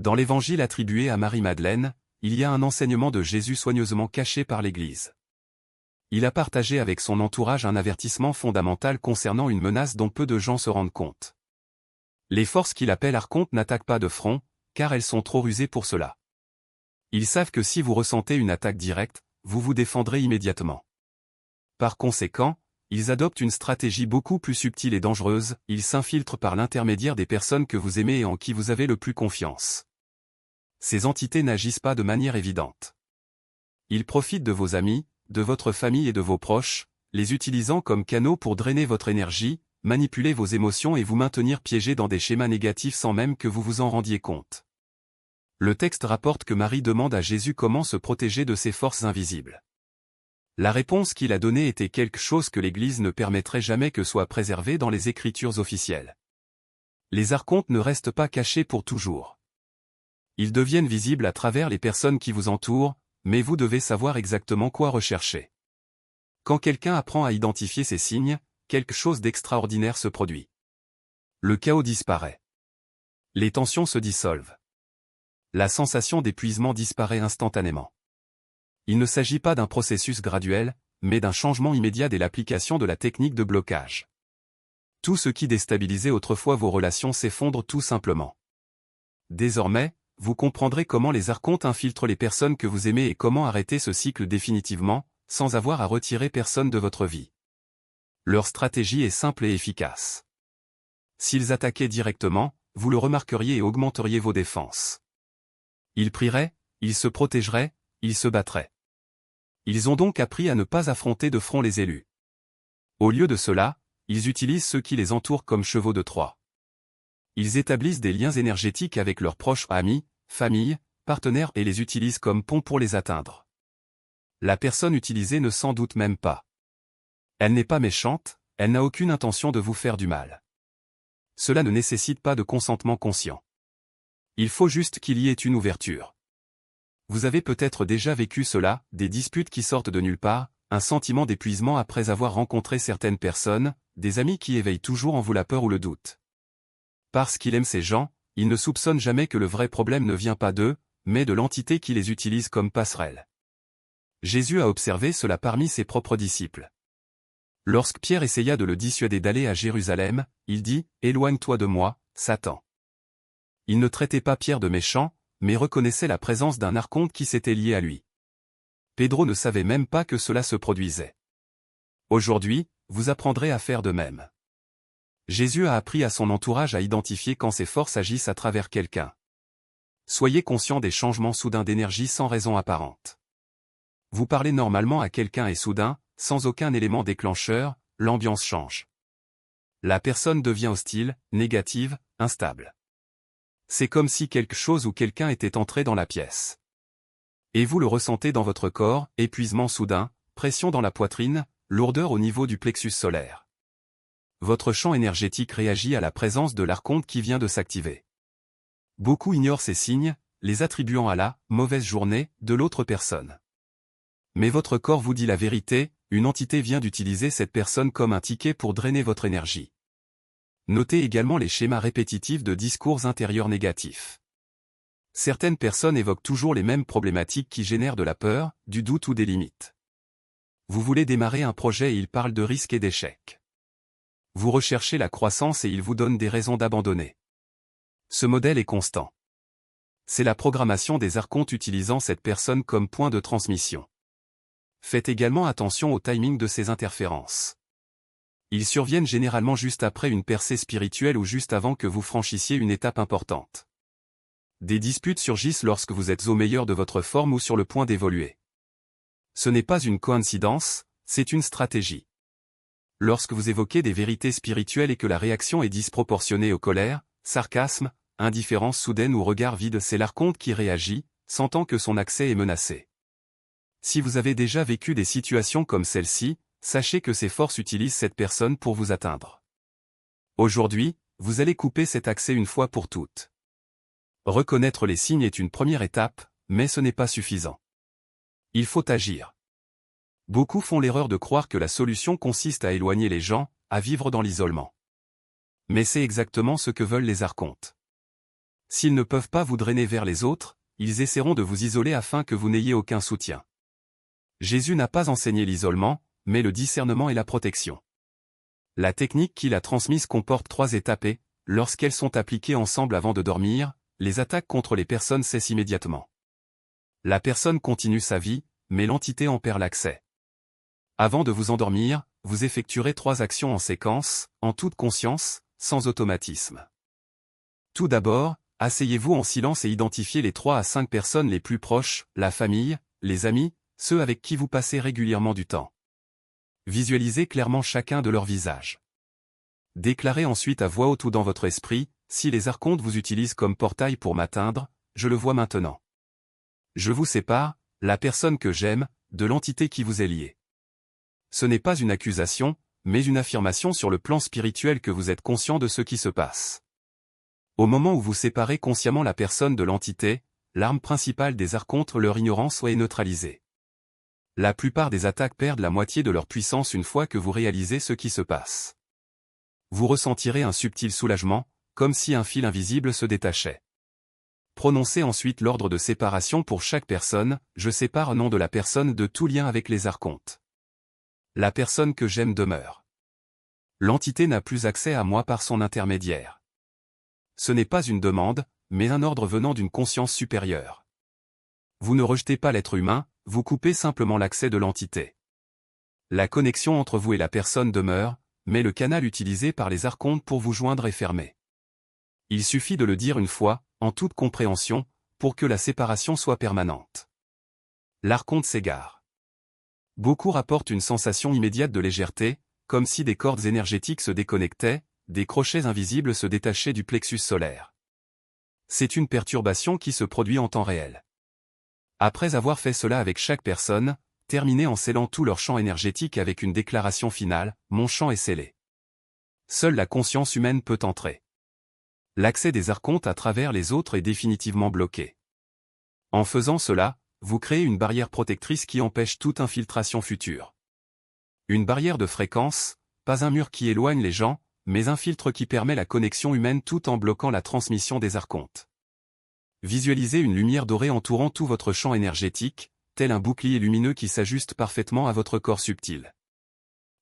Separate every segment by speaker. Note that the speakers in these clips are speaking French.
Speaker 1: Dans l'évangile attribué à Marie-Madeleine, il y a un enseignement de Jésus soigneusement caché par l'Église. Il a partagé avec son entourage un avertissement fondamental concernant une menace dont peu de gens se rendent compte. Les forces qu'il appelle archontes n'attaquent pas de front, car elles sont trop rusées pour cela. Ils savent que si vous ressentez une attaque directe, vous vous défendrez immédiatement. Par conséquent, ils adoptent une stratégie beaucoup plus subtile et dangereuse, ils s'infiltrent par l'intermédiaire des personnes que vous aimez et en qui vous avez le plus confiance. Ces entités n'agissent pas de manière évidente. Ils profitent de vos amis, de votre famille et de vos proches, les utilisant comme canaux pour drainer votre énergie, manipuler vos émotions et vous maintenir piégés dans des schémas négatifs sans même que vous vous en rendiez compte. Le texte rapporte que Marie demande à Jésus comment se protéger de ces forces invisibles. La réponse qu'il a donnée était quelque chose que l'Église ne permettrait jamais que soit préservé dans les Écritures officielles. Les archontes ne restent pas cachés pour toujours. Ils deviennent visibles à travers les personnes qui vous entourent, mais vous devez savoir exactement quoi rechercher. Quand quelqu'un apprend à identifier ces signes, quelque chose d'extraordinaire se produit. Le chaos disparaît. Les tensions se dissolvent. La sensation d'épuisement disparaît instantanément. Il ne s'agit pas d'un processus graduel, mais d'un changement immédiat dès l'application de la technique de blocage. Tout ce qui déstabilisait autrefois vos relations s'effondre tout simplement. Désormais, vous comprendrez comment les archontes infiltrent les personnes que vous aimez et comment arrêter ce cycle définitivement, sans avoir à retirer personne de votre vie. Leur stratégie est simple et efficace. S'ils attaquaient directement, vous le remarqueriez et augmenteriez vos défenses. Ils prieraient, ils se protégeraient, ils se battraient. Ils ont donc appris à ne pas affronter de front les élus. Au lieu de cela, ils utilisent ceux qui les entourent comme chevaux de Troie. Ils établissent des liens énergétiques avec leurs proches amis, famille, partenaires et les utilisent comme pont pour les atteindre. La personne utilisée ne s'en doute même pas. Elle n'est pas méchante, elle n'a aucune intention de vous faire du mal. Cela ne nécessite pas de consentement conscient. Il faut juste qu'il y ait une ouverture. Vous avez peut-être déjà vécu cela, des disputes qui sortent de nulle part, un sentiment d'épuisement après avoir rencontré certaines personnes, des amis qui éveillent toujours en vous la peur ou le doute. Parce qu'il aime ces gens, il ne soupçonne jamais que le vrai problème ne vient pas d'eux, mais de l'entité qui les utilise comme passerelle. Jésus a observé cela parmi ses propres disciples. Lorsque Pierre essaya de le dissuader d'aller à Jérusalem, il dit « Éloigne-toi de moi, Satan ». Il ne traitait pas Pierre de méchant, mais reconnaissait la présence d'un archonte qui s'était lié à lui. Pedro ne savait même pas que cela se produisait. Aujourd'hui, vous apprendrez à faire de même. Jésus a appris à son entourage à identifier quand ces forces agissent à travers quelqu'un. Soyez conscient des changements soudains d'énergie sans raison apparente. Vous parlez normalement à quelqu'un et soudain, sans aucun élément déclencheur, l'ambiance change. La personne devient hostile, négative, instable. C'est comme si quelque chose ou quelqu'un était entré dans la pièce. Et vous le ressentez dans votre corps, épuisement soudain, pression dans la poitrine, lourdeur au niveau du plexus solaire. Votre champ énergétique réagit à la présence de l'archonte qui vient de s'activer. Beaucoup ignorent ces signes, les attribuant à la « mauvaise journée » de l'autre personne. Mais votre corps vous dit la vérité, une entité vient d'utiliser cette personne comme un ticket pour drainer votre énergie. Notez également les schémas répétitifs de discours intérieurs négatifs. Certaines personnes évoquent toujours les mêmes problématiques qui génèrent de la peur, du doute ou des limites. Vous voulez démarrer un projet et ils parlent de risques et d'échecs. Vous recherchez la croissance et ils vous donnent des raisons d'abandonner. Ce modèle est constant. C'est la programmation des archontes utilisant cette personne comme point de transmission. Faites également attention au timing de ces interférences. Ils surviennent généralement juste après une percée spirituelle ou juste avant que vous franchissiez une étape importante. Des disputes surgissent lorsque vous êtes au meilleur de votre forme ou sur le point d'évoluer. Ce n'est pas une coïncidence, c'est une stratégie. Lorsque vous évoquez des vérités spirituelles et que la réaction est disproportionnée aux colères, sarcasme, indifférence soudaine ou regard vide, c'est l'archonte qui réagit, sentant que son accès est menacé. Si vous avez déjà vécu des situations comme celle-ci, sachez que ces forces utilisent cette personne pour vous atteindre. Aujourd'hui, vous allez couper cet accès une fois pour toutes. Reconnaître les signes est une première étape, mais ce n'est pas suffisant. Il faut agir. Beaucoup font l'erreur de croire que la solution consiste à éloigner les gens, à vivre dans l'isolement. Mais c'est exactement ce que veulent les archontes. S'ils ne peuvent pas vous drainer vers les autres, ils essaieront de vous isoler afin que vous n'ayez aucun soutien. Jésus n'a pas enseigné l'isolement, mais le discernement et la protection. La technique qu'il a transmise comporte 3 étapes et, lorsqu'elles sont appliquées ensemble avant de dormir, les attaques contre les personnes cessent immédiatement. La personne continue sa vie, mais l'entité en perd l'accès. Avant de vous endormir, vous effectuerez 3 actions en séquence, en toute conscience, sans automatisme. Tout d'abord, asseyez-vous en silence et identifiez les 3 à 5 personnes les plus proches, la famille, les amis, ceux avec qui vous passez régulièrement du temps. Visualisez clairement chacun de leurs visages. Déclarez ensuite à voix haute ou dans votre esprit, si les archontes vous utilisent comme portail pour m'atteindre, je le vois maintenant. Je vous sépare, la personne que j'aime, de l'entité qui vous est liée. Ce n'est pas une accusation, mais une affirmation sur le plan spirituel que vous êtes conscient de ce qui se passe. Au moment où vous séparez consciemment la personne de l'entité, l'arme principale des archontes, leur ignorance, est neutralisée. La plupart des attaques perdent la moitié de leur puissance une fois que vous réalisez ce qui se passe. Vous ressentirez un subtil soulagement, comme si un fil invisible se détachait. Prononcez ensuite l'ordre de séparation pour chaque personne, je sépare nom de la personne de tout lien avec les archontes. La personne que j'aime demeure. L'entité n'a plus accès à moi par son intermédiaire. Ce n'est pas une demande, mais un ordre venant d'une conscience supérieure. Vous ne rejetez pas l'être humain, vous coupez simplement l'accès de l'entité. La connexion entre vous et la personne demeure, mais le canal utilisé par les archontes pour vous joindre est fermé. Il suffit de le dire une fois, en toute compréhension, pour que la séparation soit permanente. L'archonte s'égare. Beaucoup rapportent une sensation immédiate de légèreté, comme si des cordes énergétiques se déconnectaient, des crochets invisibles se détachaient du plexus solaire. C'est une perturbation qui se produit en temps réel. Après avoir fait cela avec chaque personne, terminez en scellant tout leur champ énergétique avec une déclaration finale, mon champ est scellé. Seule la conscience humaine peut entrer. L'accès des archontes à travers les autres est définitivement bloqué. En faisant cela, vous créez une barrière protectrice qui empêche toute infiltration future. Une barrière de fréquence, pas un mur qui éloigne les gens, mais un filtre qui permet la connexion humaine tout en bloquant la transmission des archontes. Visualisez une lumière dorée entourant tout votre champ énergétique, tel un bouclier lumineux qui s'ajuste parfaitement à votre corps subtil.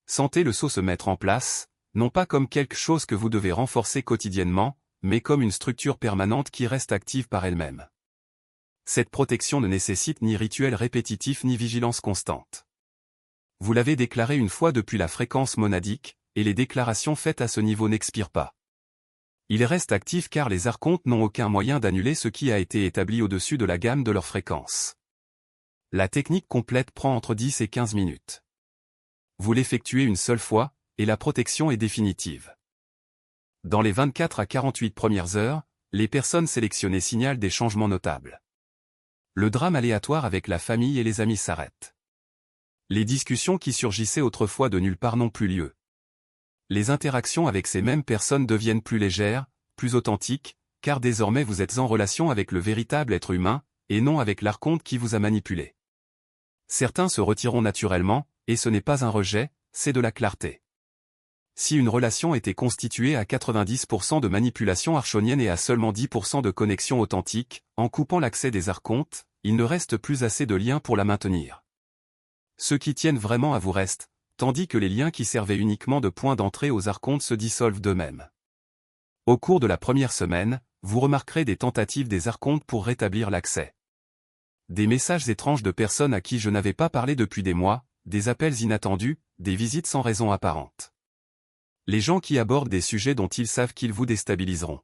Speaker 1: Sentez le sceau se mettre en place, non pas comme quelque chose que vous devez renforcer quotidiennement, mais comme une structure permanente qui reste active par elle-même. Cette protection ne nécessite ni rituel répétitif ni vigilance constante. Vous l'avez déclaré une fois depuis la fréquence monadique, et les déclarations faites à ce niveau n'expirent pas. Il reste actif car les archontes n'ont aucun moyen d'annuler ce qui a été établi au-dessus de la gamme de leur fréquence. La technique complète prend entre 10 et 15 minutes. Vous l'effectuez une seule fois, et la protection est définitive. Dans les 24 à 48 premières heures, les personnes sélectionnées signalent des changements notables. Le drame aléatoire avec la famille et les amis s'arrête. Les discussions qui surgissaient autrefois de nulle part n'ont plus lieu. Les interactions avec ces mêmes personnes deviennent plus légères, plus authentiques, car désormais vous êtes en relation avec le véritable être humain, et non avec l'archonte qui vous a manipulé. Certains se retireront naturellement, et ce n'est pas un rejet, c'est de la clarté. Si une relation était constituée à 90% de manipulation archonienne et à seulement 10% de connexion authentique, en coupant l'accès des archontes, il ne reste plus assez de liens pour la maintenir. Ceux qui tiennent vraiment à vous restent, tandis que les liens qui servaient uniquement de point d'entrée aux archontes se dissolvent d'eux-mêmes. Au cours de la première semaine, vous remarquerez des tentatives des archontes pour rétablir l'accès. Des messages étranges de personnes à qui je n'avais pas parlé depuis des mois, des appels inattendus, des visites sans raison apparente. Les gens qui abordent des sujets dont ils savent qu'ils vous déstabiliseront.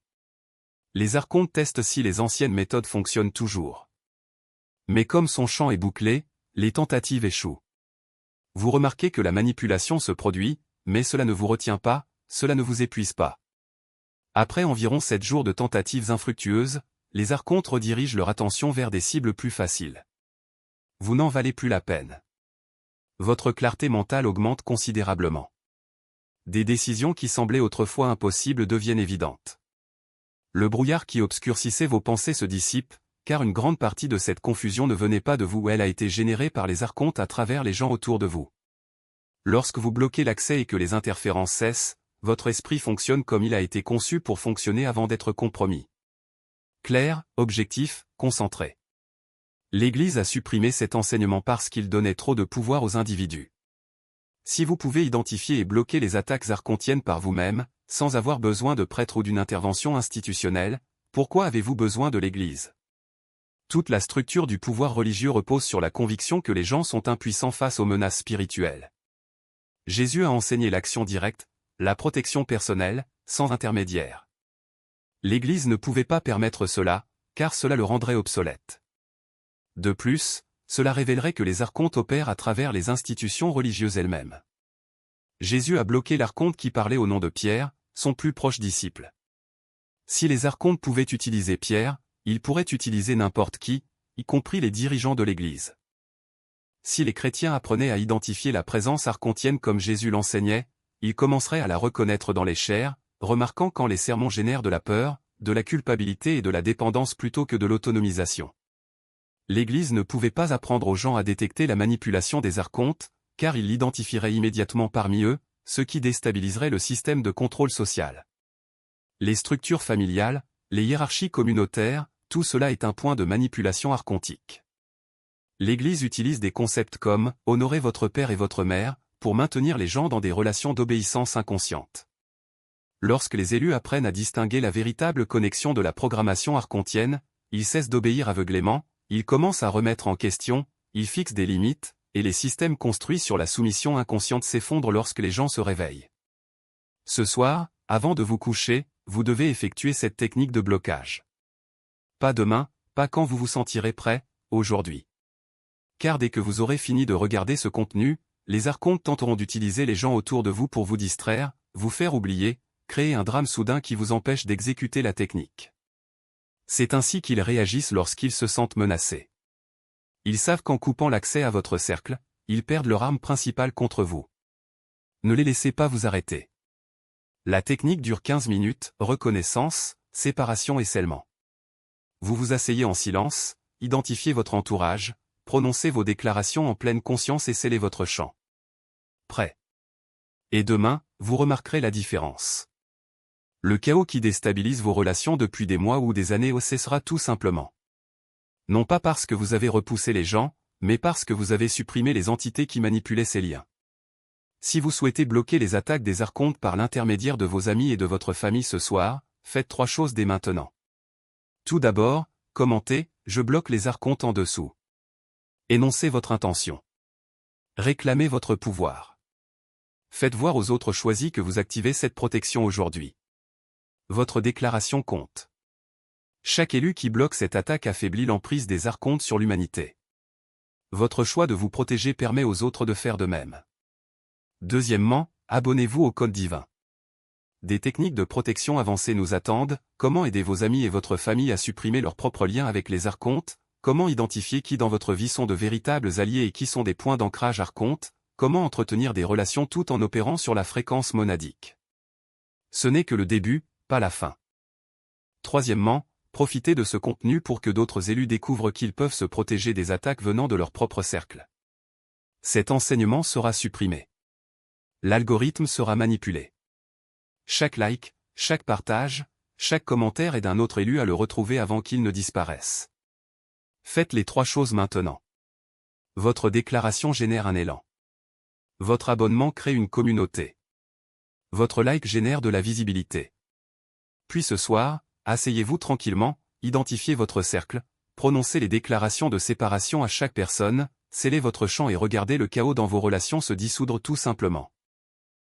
Speaker 1: Les archontes testent si les anciennes méthodes fonctionnent toujours. Mais comme son champ est bouclé, les tentatives échouent. Vous remarquez que la manipulation se produit, mais cela ne vous retient pas, cela ne vous épuise pas. Après environ 7 jours de tentatives infructueuses, les archontes redirigent leur attention vers des cibles plus faciles. Vous n'en valez plus la peine. Votre clarté mentale augmente considérablement. Des décisions qui semblaient autrefois impossibles deviennent évidentes. Le brouillard qui obscurcissait vos pensées se dissipe, car une grande partie de cette confusion ne venait pas de vous, elle a été générée par les archontes à travers les gens autour de vous. Lorsque vous bloquez l'accès et que les interférences cessent, votre esprit fonctionne comme il a été conçu pour fonctionner avant d'être compromis. clair, objectif, concentré. L'Église a supprimé cet enseignement parce qu'il donnait trop de pouvoir aux individus. Si vous pouvez identifier et bloquer les attaques archontiennes par vous-même, sans avoir besoin de prêtres ou d'une intervention institutionnelle, pourquoi avez-vous besoin de l'Église? Toute la structure du pouvoir religieux repose sur la conviction que les gens sont impuissants face aux menaces spirituelles. Jésus a enseigné l'action directe, la protection personnelle, sans intermédiaire. L'Église ne pouvait pas permettre cela, car cela le rendrait obsolète. De plus, cela révélerait que les archontes opèrent à travers les institutions religieuses elles-mêmes. Jésus a bloqué l'archonte qui parlait au nom de Pierre, son plus proche disciple. Si les archontes pouvaient utiliser Pierre, ils pourraient utiliser n'importe qui, y compris les dirigeants de l'Église. Si les chrétiens apprenaient à identifier la présence archontienne comme Jésus l'enseignait, ils commenceraient à la reconnaître dans les chairs, remarquant quand les sermons génèrent de la peur, de la culpabilité et de la dépendance plutôt que de l'autonomisation. L'Église ne pouvait pas apprendre aux gens à détecter la manipulation des archontes, car ils l'identifieraient immédiatement parmi eux, ce qui déstabiliserait le système de contrôle social. Les structures familiales, les hiérarchies communautaires, tout cela est un point de manipulation archontique. L'Église utilise des concepts comme « honorez votre père et votre mère » pour maintenir les gens dans des relations d'obéissance inconsciente. Lorsque les élus apprennent à distinguer la véritable connexion de la programmation archontienne, ils cessent d'obéir aveuglément, ils commencent à remettre en question, ils fixent des limites, et les systèmes construits sur la soumission inconsciente s'effondrent lorsque les gens se réveillent. Ce soir, avant de vous coucher, vous devez effectuer cette technique de blocage. Pas demain, pas quand vous vous sentirez prêt, aujourd'hui. Car dès que vous aurez fini de regarder ce contenu, les archontes tenteront d'utiliser les gens autour de vous pour vous distraire, vous faire oublier, créer un drame soudain qui vous empêche d'exécuter la technique. C'est ainsi qu'ils réagissent lorsqu'ils se sentent menacés. Ils savent qu'en coupant l'accès à votre cercle, ils perdent leur arme principale contre vous. Ne les laissez pas vous arrêter. La technique dure 15 minutes, reconnaissance, séparation et scellement. Vous vous asseyez en silence, identifiez votre entourage, prononcez vos déclarations en pleine conscience et scellez votre chant. Prêt. Et demain, vous remarquerez la différence. Le chaos qui déstabilise vos relations depuis des mois ou des années cessera tout simplement. Non pas parce que vous avez repoussé les gens, mais parce que vous avez supprimé les entités qui manipulaient ces liens. Si vous souhaitez bloquer les attaques des archontes par l'intermédiaire de vos amis et de votre famille ce soir, faites 3 choses dès maintenant. Tout d'abord, commentez « Je bloque les archontes en dessous ». Énoncez votre intention. Réclamez votre pouvoir. Faites voir aux autres choisis que vous activez cette protection aujourd'hui. Votre déclaration compte. Chaque élu qui bloque cette attaque affaiblit l'emprise des archontes sur l'humanité. Votre choix de vous protéger permet aux autres de faire de même. Deuxièmement, abonnez-vous au code divin. Des techniques de protection avancées nous attendent, comment aider vos amis et votre famille à supprimer leurs propres liens avec les archontes, comment identifier qui dans votre vie sont de véritables alliés et qui sont des points d'ancrage archontes, comment entretenir des relations tout en opérant sur la fréquence monadique. Ce n'est que le début, pas la fin. Troisièmement, profitez de ce contenu pour que d'autres élus découvrent qu'ils peuvent se protéger des attaques venant de leur propre cercle. Cet enseignement sera supprimé. L'algorithme sera manipulé. Chaque like, chaque partage, chaque commentaire est d'un autre élu à le retrouver avant qu'il ne disparaisse. Faites les 3 choses maintenant. Votre déclaration génère un élan. Votre abonnement crée une communauté. Votre like génère de la visibilité. Puis ce soir, asseyez-vous tranquillement, identifiez votre cercle, prononcez les déclarations de séparation à chaque personne, scellez votre chant et regardez le chaos dans vos relations se dissoudre tout simplement.